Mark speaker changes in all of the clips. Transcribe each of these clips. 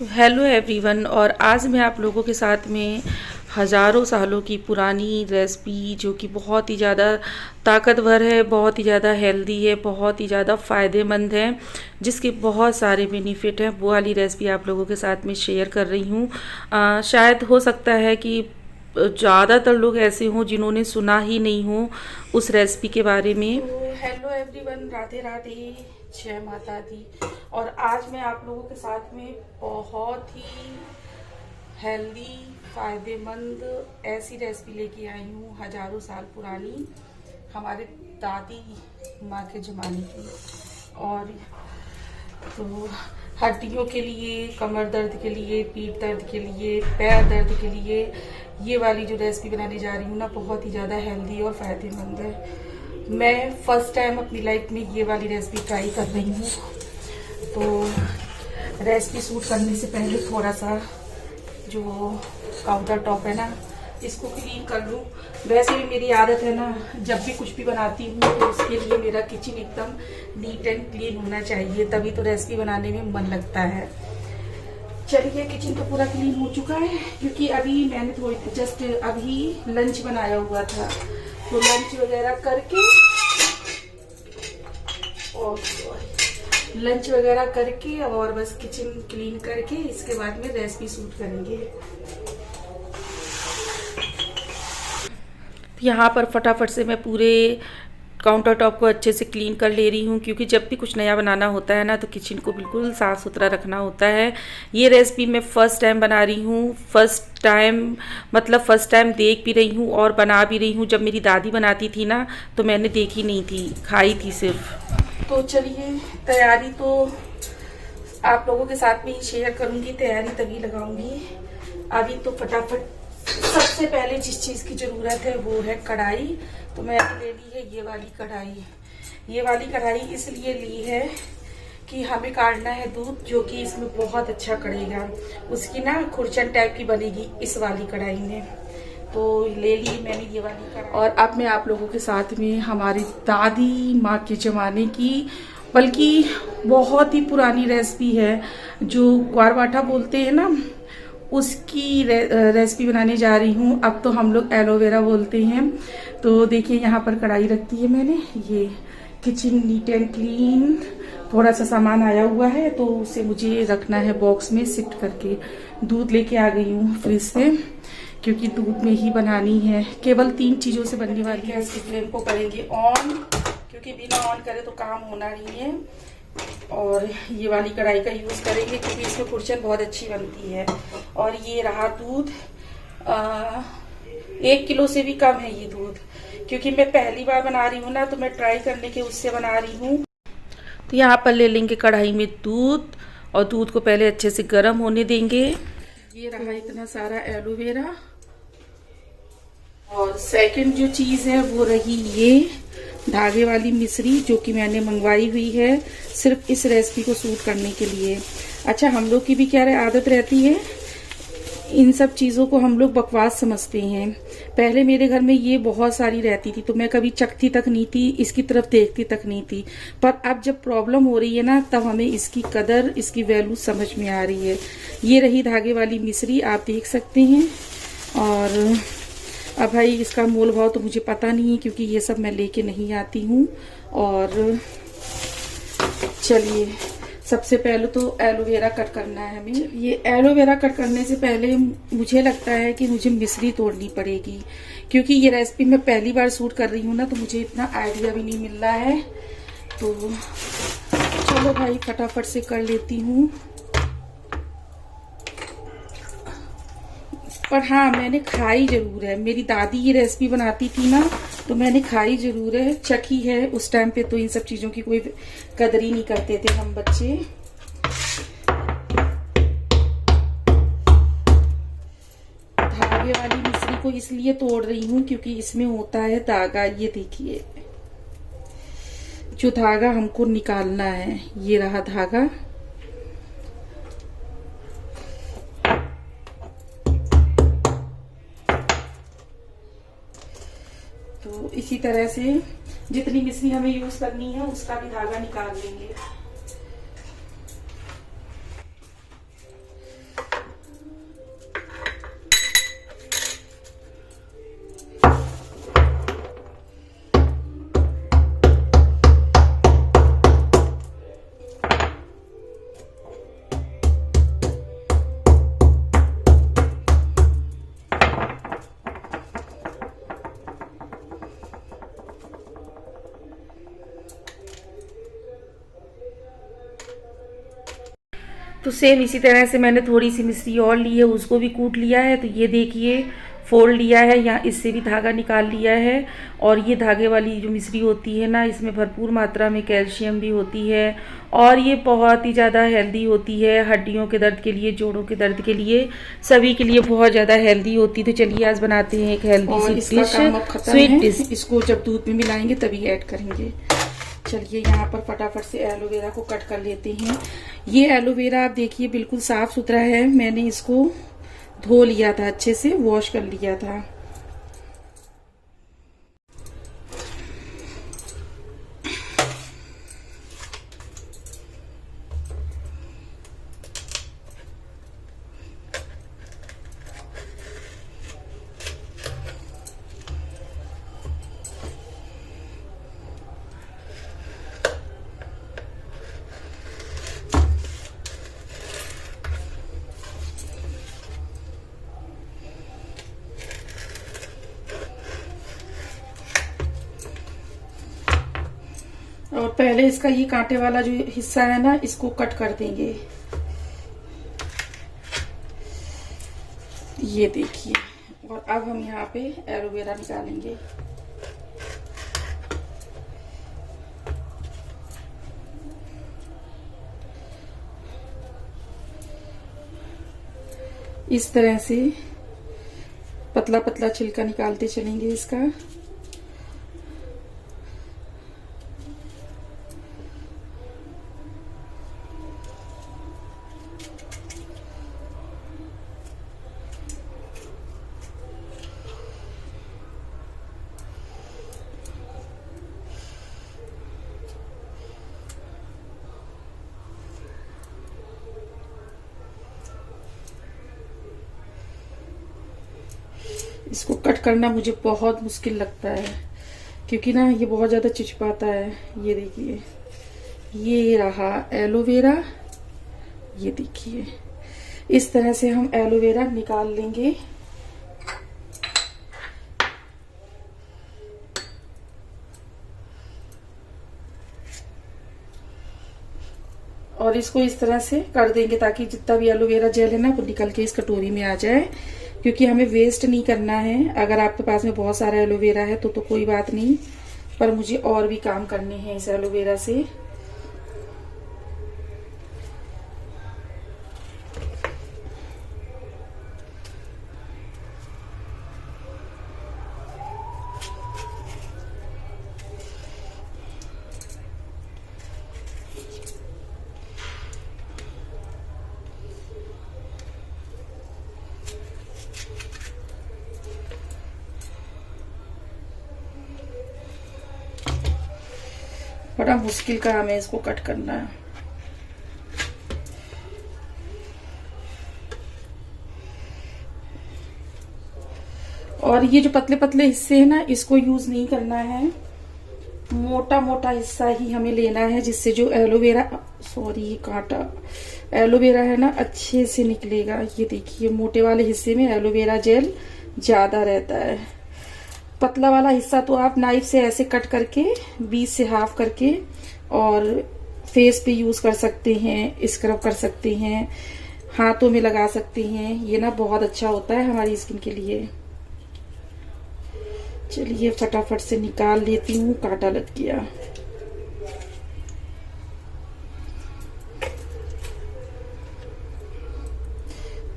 Speaker 1: तो hello everyone, और आज मैं आप लोगों के साथ में हज़ारों सालों की पुरानी रेसिपी जो कि बहुत ही ज़्यादा ताकतवर है, बहुत ही ज़्यादा हेल्दी है, बहुत ही ज़्यादा फ़ायदेमंद है, जिसके बहुत सारे बेनिफिट हैं, वो वाली रेसिपी आप लोगों के साथ में शेयर कर रही हूँ। शायद हो सकता है कि ज़्यादातर लोग ऐसे हों जिन्होंने सुना ही नहीं हो उस रेसिपी के बारे में। तो हेलो एवरीवन, राधे राधे, जय माता दी। और आज मैं आप लोगों के साथ में बहुत ही हेल्दी, फ़ायदेमंद ऐसी रेसिपी लेके आई हूँ, हज़ारों साल पुरानी, हमारे दादी माँ के ज़माने की। और तो हड्डियों के लिए, कमर दर्द के लिए, पीठ दर्द के लिए, पैर दर्द के लिए ये वाली जो रेसिपी बनाने जा रही हूँ ना, बहुत ही ज़्यादा हेल्दी और फ़ायदेमंद है। मैं फ़र्स्ट टाइम अपनी लाइफ में ये वाली रेसिपी ट्राई कर रही हूँ। तो रेसिपी शूट करने से पहले थोड़ा सा जो काउंटर टॉप है ना, इसको क्लीन कर लूँ। वैसे भी मेरी आदत है ना, जब भी कुछ भी बनाती हूँ तो उसके लिए मेरा किचन एकदम नीट एंड क्लीन होना चाहिए, तभी तो रेसिपी बनाने में मन लगता है। चलिए, किचन तो पूरा क्लीन हो चुका है, क्योंकि अभी मैंने थोड़ी जस्ट अभी लंच बनाया हुआ था, तो लंच वगैरह करके और बस किचन क्लीन करके इसके बाद में रेसिपी शूट करेंगे। यहाँ पर फटाफट से मैं पूरे काउंटर टॉप को अच्छे से क्लीन कर ले रही हूँ, क्योंकि जब भी कुछ नया बनाना होता है ना, तो किचन को बिल्कुल साफ़ सुथरा रखना होता है। ये रेसिपी मैं फ़र्स्ट टाइम बना रही हूँ, फ़र्स्ट टाइम देख भी रही हूँ और बना भी रही हूँ। जब मेरी दादी बनाती थी ना, तो मैंने देखी नहीं थी, खाई थी सिर्फ। तो चलिए, तैयारी तो आप लोगों के साथ में ही शेयर करूँगी, तैयारी तभी लगाऊंगी। अभी तो फटाफट सबसे पहले जिस चीज़ की ज़रूरत है वो है कढ़ाई। तो मैंने ले ली है ये वाली कढ़ाई। ये वाली कढ़ाई इसलिए ली है कि हमें काटना है दूध, जो कि इसमें बहुत अच्छा कढ़ेगा, उसकी ना खुरचन टाइप की बनेगी इस वाली कढ़ाई में। तो ले ली मैंने ये वाली कढ़ाई। और अब मैं आप लोगों के साथ में हमारी दादी माँ के ज़माने की, बल्कि बहुत ही पुरानी रेसिपी है, जो ग्वारवाठा बोलते हैं ना, उसकी रेसिपी बनाने जा रही हूँ। अब तो हम लोग एलोवेरा बोलते हैं। तो देखिए, यहाँ पर कढ़ाई रखती है मैंने, ये किचन नीट एंड क्लीन। थोड़ा सा सामान आया हुआ है तो उसे मुझे रखना है बॉक्स में शिफ्ट करके। दूध लेके आ गई हूँ फ्रिज से, क्योंकि दूध में ही बनानी है। केवल 3 चीज़ों से बनने वाली है। इसकी फ्लेम को करेंगे ऑन, क्योंकि बिना ऑन करे तो काम होना नहीं है। और ये वाली कढ़ाई का यूज़ करेंगे, क्योंकि इसमें खुरचन बहुत अच्छी बनती है। और ये रहा दूध, 1 किलो से भी कम है ये दूध, क्योंकि मैं पहली बार बना रही हूँ ना, तो मैं ट्राई करने के उससे बना रही हूँ। तो यहाँ पर ले लेंगे कढ़ाई में दूध, और दूध को पहले अच्छे से गर्म होने देंगे। ये रहा इतना सारा एलोवेरा। और सेकंड जो चीज़ है वो रही ये धागे वाली मिश्री, जो कि मैंने मंगवाई हुई है सिर्फ इस रेसिपी को शूट करने के लिए। अच्छा, हम लोग की भी क्या आदत रहती है, इन सब चीज़ों को हम लोग बकवास समझते हैं। पहले मेरे घर में ये बहुत सारी रहती थी, तो मैं कभी चखती तक नहीं थी, इसकी तरफ देखती तक नहीं थी। पर अब जब प्रॉब्लम हो रही है ना, तब हमें इसकी कदर, इसकी वैल्यू समझ में आ रही है। ये रही धागे वाली मिश्री, आप देख सकते हैं। और अब भाई इसका मोल भाव तो मुझे पता नहीं है, क्योंकि ये सब मैं लेके नहीं आती हूँ। और चलिए, सबसे पहले तो एलोवेरा कट करना है हमें। ये एलोवेरा कट करने से पहले मुझे लगता है कि मुझे मिश्री तोड़नी पड़ेगी, क्योंकि ये रेसिपी मैं पहली बार शूट कर रही हूँ ना, तो मुझे इतना आइडिया भी नहीं मिल रहा है। तो चलो भाई, फटाफट से कर लेती हूँ। पर हाँ, मैंने खाई जरूर है। मेरी दादी ये रेसिपी बनाती थी ना, तो मैंने खाई जरूर है, चखी है। उस टाइम पे तो इन सब चीज़ों की कोई कदर ही नहीं करते थे हम बच्चे। धागे वाली मिश्री को इसलिए तोड़ रही हूँ क्योंकि इसमें होता है धागा। ये देखिए, जो धागा हमको निकालना है, ये रहा धागा। तो इसी तरह से जितनी मिश्री हमें यूज करनी है उसका भी धागा निकाल लेंगे। तो सेम इसी तरह से मैंने थोड़ी सी मिश्री और ली है, उसको भी कूट लिया है। तो ये देखिए फोल्ड लिया है, यहाँ इससे भी धागा निकाल लिया है। और ये धागे वाली जो मिश्री होती है ना, इसमें भरपूर मात्रा में कैल्शियम भी होती है और ये बहुत ही ज़्यादा हेल्दी होती है। हड्डियों के दर्द के लिए, जोड़ों के दर्द के लिए, सभी के लिए बहुत ज़्यादा हेल्दी होती है। तो चलिए आज बनाते हैं एक हेल्दी सी डिश, स्वीट डिश।
Speaker 2: इसको जब दूध में मिलाएंगे तभी ऐड करेंगे। चलिए यहाँ पर फटाफट से एलोवेरा को कट कर लेते हैं। ये एलोवेरा आप देखिए बिल्कुल साफ सुथरा है, मैंने इसको धो लिया था, अच्छे से वॉश कर लिया था। और पहले इसका ये कांटे वाला जो हिस्सा है ना, इसको कट कर देंगे। ये देखिए। और अब हम यहाँ पे एलोवेरा निकालेंगे। इस तरह से पतला पतला छिलका निकालते चलेंगे इसका। इसको कट करना मुझे बहुत मुश्किल लगता है, क्योंकि ना ये बहुत ज्यादा चिपचिपाता है। ये देखिए, ये रहा एलोवेरा। ये देखिए, इस तरह से हम एलोवेरा निकाल लेंगे। और इसको इस तरह से कर देंगे ताकि जितना भी एलोवेरा जेल है ना, वो निकल के इस कटोरी में आ जाए, क्योंकि हमें वेस्ट नहीं करना है। अगर आपके पास में बहुत सारा एलोवेरा है तो कोई बात नहीं, पर मुझे और भी काम करने हैं इस एलोवेरा से। बड़ा मुश्किल काम है इसको कट करना। और ये जो पतले पतले हिस्से हैं ना, इसको यूज नहीं करना है, मोटा मोटा हिस्सा ही हमें लेना है, जिससे जो एलोवेरा, सॉरी कांटा, एलोवेरा है ना, अच्छे से निकलेगा। ये देखिए, मोटे वाले हिस्से में एलोवेरा जेल ज्यादा रहता है। पतला वाला हिस्सा तो आप नाइफ से ऐसे कट करके बीच से हाफ करके और फेस पे यूज कर सकते हैं, स्क्रब कर सकते हैं, हाथों में लगा सकते हैं। ये ना बहुत अच्छा होता है हमारी स्किन के लिए। चलिए फटाफट से निकाल लेती हूँ, कांटा लग गया।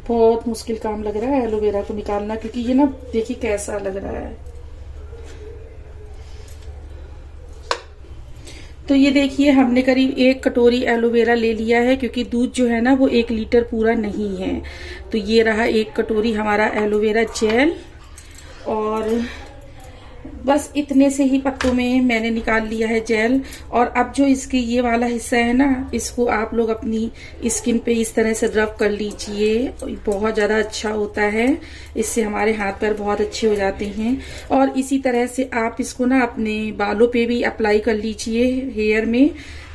Speaker 2: बहुत मुश्किल काम लग रहा है एलोवेरा को निकालना, क्योंकि ये ना देखिए कैसा लग रहा है। तो ये देखिए, हमने करीब 1 कटोरी एलोवेरा ले लिया है, क्योंकि दूध जो है ना वो 1 लीटर पूरा नहीं है। तो ये रहा 1 कटोरी हमारा एलोवेरा जेल। और बस इतने से ही पत्तों में मैंने निकाल लिया है जेल। और अब जो इसकी ये वाला हिस्सा है ना, इसको आप लोग अपनी स्किन पे इस तरह से रब कर लीजिए, बहुत ज्यादा अच्छा होता है। इससे हमारे हाथ पैर बहुत अच्छे हो जाते हैं। और इसी तरह से आप इसको ना अपने बालों पे भी अप्लाई कर लीजिए, हेयर में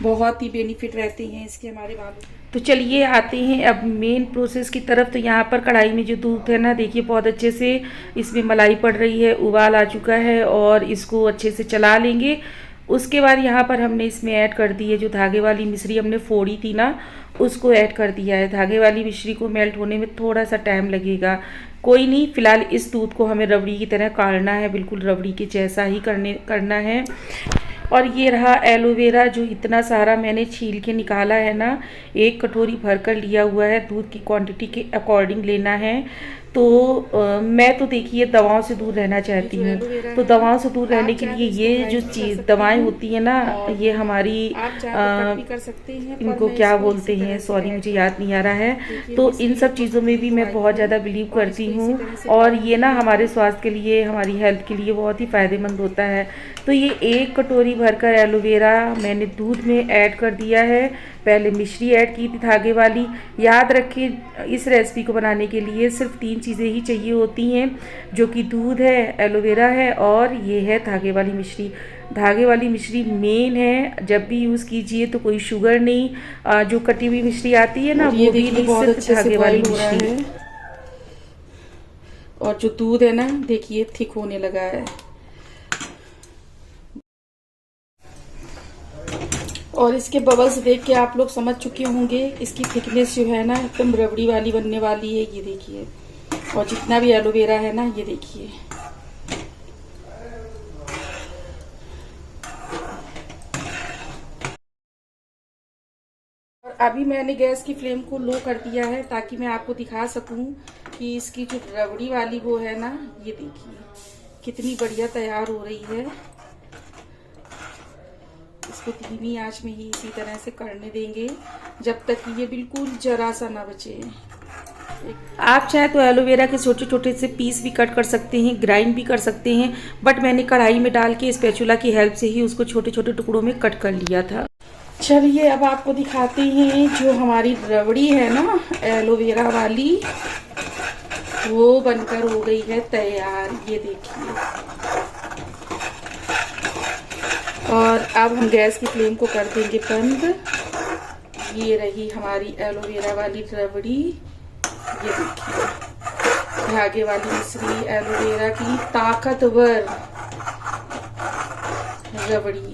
Speaker 2: बहुत ही बेनिफिट रहते हैं इसके हमारे बालों। तो चलिए आते हैं अब मेन प्रोसेस की तरफ। तो यहाँ पर कढ़ाई में जो दूध है ना, देखिए बहुत अच्छे से इसमें मलाई पड़ रही है, उबाल आ चुका है। और इसको अच्छे से चला लेंगे
Speaker 1: उसके बाद यहाँ पर हमने इसमें ऐड कर दी है जो धागे वाली मिश्री हमने फोड़ी थी ना, उसको ऐड कर दिया है। धागे वाली मिश्री को मेल्ट होने में थोड़ा सा टाइम लगेगा, कोई नहीं। फिलहाल इस दूध को हमें रबड़ी की तरह काढ़ना है, बिल्कुल रबड़ी के जैसा ही करना है। और ये रहा एलोवेरा जो इतना सारा मैंने छील के निकाला है ना, 1 कटोरी भर कर लिया हुआ है। दूध की क्वांटिटी के अकॉर्डिंग लेना है। तो मैं तो देखिए दवाओं से दूर रहना चाहती हूँ, तो दवाओं से दूर रहने के लिए ये जो चीज़ दवाएं होती है ना, ये हमारी
Speaker 2: कर सकते हैं,
Speaker 1: इनको क्या बोलते हैं, सॉरी मुझे याद नहीं आ रहा है। तो इन सब चीज़ों में भी मैं बहुत ज़्यादा बिलीव करती हूँ, और ये ना हमारे स्वास्थ्य के लिए, हमारी हेल्थ के लिए बहुत ही फ़ायदेमंद होता है। तो ये 1 कटोरी भरकर एलोवेरा मैंने दूध में ऐड कर दिया है। पहले मिश्री ऐड की थी धागे वाली। याद रखें इस रेसिपी को बनाने के लिए सिर्फ 3 चीज़ें ही चाहिए होती हैं, जो कि दूध है, एलोवेरा है और ये है धागे वाली मिश्री। धागे वाली मिश्री मेन है, जब भी यूज़ कीजिए तो कोई शुगर नहीं, जो कटी हुई मिश्री आती है ना वो भी नहीं, सिर्फ धागे वाली मिश्री।
Speaker 2: और जो दूध है ना देखिए थिक होने लगा है, और इसके बबल्स देख के आप लोग समझ चुके होंगे इसकी थिकनेस जो है ना एकदम रबड़ी वाली बनने वाली है। ये देखिए, और जितना भी एलोवेरा है ना ये देखिए। और अभी मैंने गैस की फ्लेम को लो कर दिया है ताकि मैं आपको दिखा सकूं कि इसकी जो रबड़ी वाली वो है ना, ये देखिए कितनी बढ़िया तैयार हो रही है। इसको धीमी आंच में ही इसी तरह से करने देंगे जब तक कि ये बिल्कुल जरा सा ना बचे।
Speaker 1: आप चाहे तो एलोवेरा के छोटे छोटे से पीस भी कट कर सकते हैं, ग्राइंड भी कर सकते हैं, बट मैंने कढ़ाई में डाल के स्पैचुला की हेल्प से ही उसको छोटे छोटे टुकड़ों में कट कर लिया था।
Speaker 2: चलिए अब आपको दिखाते हैं जो हमारी रबड़ी है ना एलोवेरा वाली, वो बनकर हो गई है तैयार। ये देखिए, और अब हम गैस की फ्लेम को कर देंगे बंद। ये रही हमारी एलोवेरा वाली रबड़ी। ये देखिए, धागे वाली मिश्री एलोवेरा की ताकतवर रबड़ी।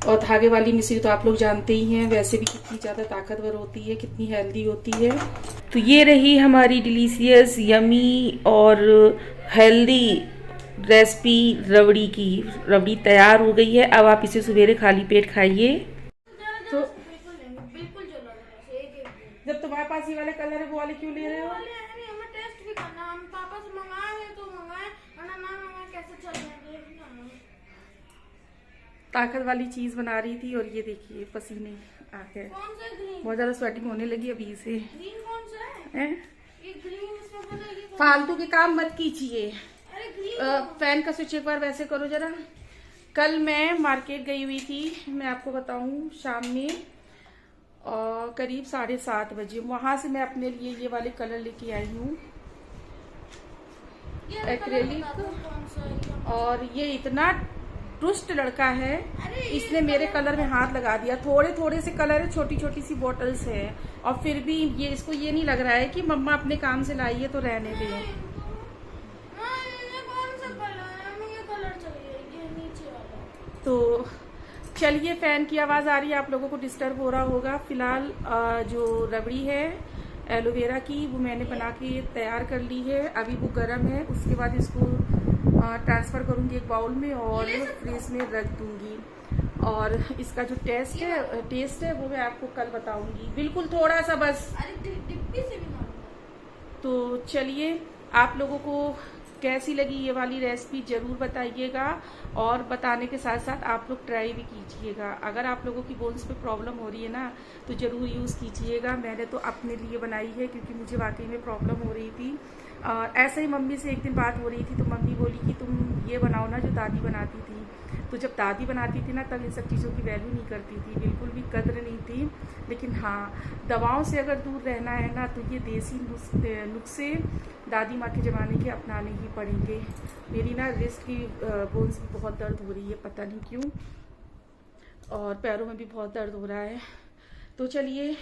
Speaker 2: और धागे वाली मिश्री तो आप लोग जानते ही हैं वैसे भी कितनी ज़्यादा ताकतवर होती है, कितनी हेल्दी होती है।
Speaker 1: तो ये रही हमारी डिलीशियस, यमी और हेल्दी रेसिपी रबड़ी की। रबड़ी तैयार हो गई है, अब आप इसे सवेरे खाली पेट खाइए।
Speaker 2: तो जब तुम्हारे पास ये वाले कलर है वो वाले क्यों ले रहे हो?
Speaker 3: हमें टेस्ट भी करना, हम पापा से मंगाए तो मंगाए, वरना ना मंगाए कैसे चल जाएंगे।
Speaker 2: ताकत वाली चीज बना रही थी और ये देखिए पसीने आ गए, बहुत ज्यादा स्वेटिंग होने लगी अभी से।
Speaker 3: ग्रीन कौन सा है? ये ग्रीन इसमें पता है कि
Speaker 2: फालतू के काम मत कीजिए।
Speaker 3: अरे ग्रीन
Speaker 2: फैन का स्विच एक बार वैसे करो जरा। कल मैं मार्केट गई हुई थी, मैं आपको बताऊं शाम में करीब 7:30 बजे। वहां से मैं अपने लिए ये वाले कलर लेके आई हूँ, एक्रेलिक। और ये इतना दुष्ट लड़का है, इसने मेरे कलर में हाथ लगा दिया। थोड़े थोड़े से कलर है, छोटी छोटी सी बॉटल्स है, और फिर भी ये इसको ये नहीं लग रहा है कि मम्मा अपने काम से लाई है तो रहने दें। तो चलिए, फैन की आवाज़ आ रही है, आप लोगों को डिस्टर्ब हो रहा होगा। फिलहाल जो रबड़ी है एलोवेरा की वो मैंने बना के तैयार कर ली है, अभी वो गर्म है। उसके बाद इसको ट्रांसफ़र करूँगी एक बाउल में और फ्रिज में रख दूँगी। और इसका जो टेस्ट है वो मैं आपको कल बताऊँगी, बिल्कुल थोड़ा सा बस। तो चलिए, आप लोगों को कैसी लगी ये वाली रेसिपी ज़रूर बताइएगा, और बताने के साथ साथ आप लोग ट्राई भी कीजिएगा। अगर आप लोगों की बोन्स पे प्रॉब्लम हो रही है ना तो ज़रूर यूज़ कीजिएगा। मैंने तो अपने लिए बनाई है क्योंकि मुझे वाकई में प्रॉब्लम हो रही थी। ऐसे ही मम्मी से एक दिन बात हो रही थी तो मम्मी बोली कि तुम ये बनाओ ना जो दादी बनाती थी। तो जब दादी बनाती थी ना तब इन सब चीज़ों की वैल्यू नहीं करती थी, बिल्कुल भी कद्र नहीं थी। लेकिन हाँ, दवाओं से अगर दूर रहना है ना तो ये देसी नुस्खे दादी माँ के ज़माने के अपनाने ही पड़ेंगे। मेरी ना रिस्ट की बोन्स भी बहुत दर्द हो रही है, पता नहीं क्यों, और पैरों में भी बहुत दर्द हो रहा है। तो चलिए,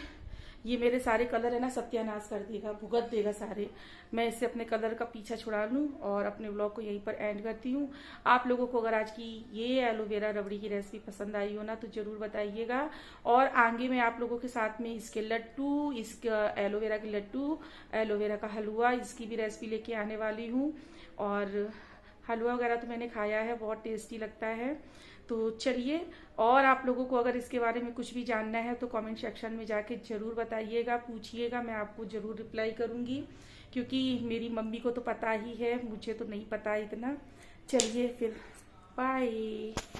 Speaker 2: ये मेरे सारे कलर है ना सत्यानाश कर देगा, भुगत देगा सारे। मैं इससे अपने कलर का पीछा छुड़ा लूँ और अपने ब्लॉग को यहीं पर एंड करती हूँ। आप लोगों को अगर आज की ये एलोवेरा रबड़ी की रेसिपी पसंद आई हो ना तो जरूर बताइएगा। और आगे मैं आप लोगों के साथ में इसके लड्डू, इसका एलोवेरा के लड्डू, एलोवेरा का हलवा, इसकी भी रेसिपी लेके आने वाली हूँ। और हलवा वगैरह तो मैंने खाया है, बहुत टेस्टी लगता है। तो चलिए, और आप लोगों को अगर इसके बारे में कुछ भी जानना है तो कमेंट सेक्शन में जाके जरूर बताइएगा, पूछिएगा, मैं आपको जरूर रिप्लाई करूंगी, क्योंकि मेरी मम्मी को तो पता ही है, मुझे तो नहीं पता इतना। चलिए फिर, बाय।